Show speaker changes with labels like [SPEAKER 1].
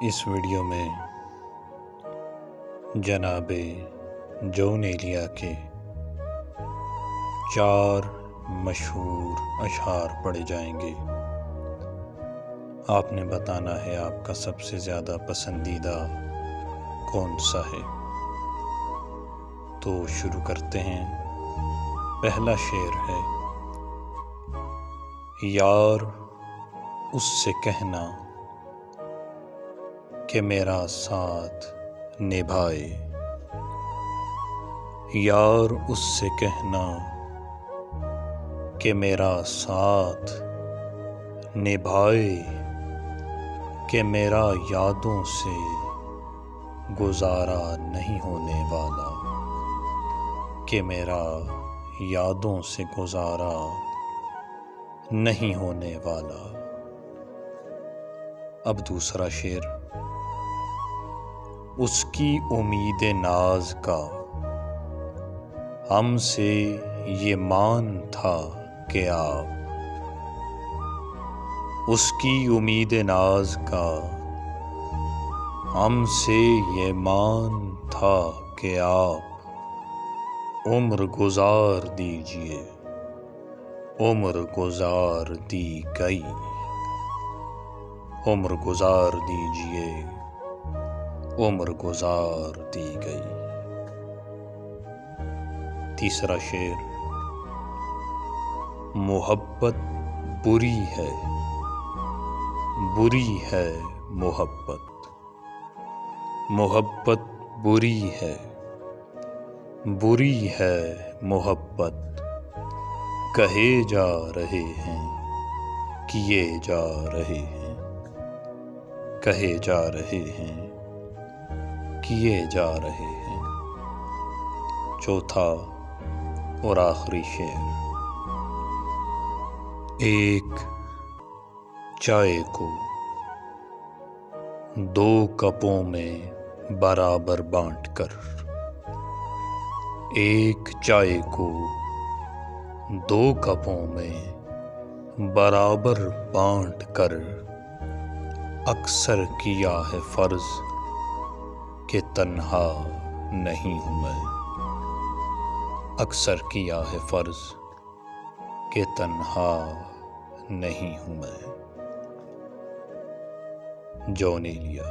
[SPEAKER 1] اس video میں جناب جون ایلیا کے 4 مشہور اشعار پڑھے جائیں گے۔ آپ نے بتانا ہے آپ کا سب سے زیادہ پسندیدہ کون سا ہے۔ تو شروع کرتے ہیں۔ پہلا شعر ہے: یار اس سے کہنا کہ میرا ساتھ نبھائے، یار اس سے کہنا کہ میرا ساتھ نبھائے، کہ میرا یادوں سے گزارا نہیں ہونے والا، کہ میرا یادوں سے گزارا نہیں ہونے والا۔ اب دوسرا شعر: اس کی امید ناز کا ہم سے یہ مان تھا کہ آپ، اس کی امید ناز کا ہم سے یہ مان تھا کہ آپ عمر گزار دیجئے، عمر گزار دی گئی، عمر گزار دیجئے، عمر گزار دی گئی۔ تیسرا شعر: محبت بری ہے، بری ہے محبت، محبت بری ہے، بری ہے محبت، کہے جا رہے ہیں، کیے جا رہے ہیں، کہے جا رہے ہیں، کیے جا رہے ہیں۔ چوتھا اور آخری شعر: ایک چائے کو 2 کپوں میں برابر بانٹ کر، ایک چائے کو 2 کپوں میں برابر بانٹ کر، اکثر کیا ہے فرض کہ تنہا نہیں ہوں میں، اکثر کیا ہے فرض کہ تنہا نہیں ہوں میں۔ جون ایلیا۔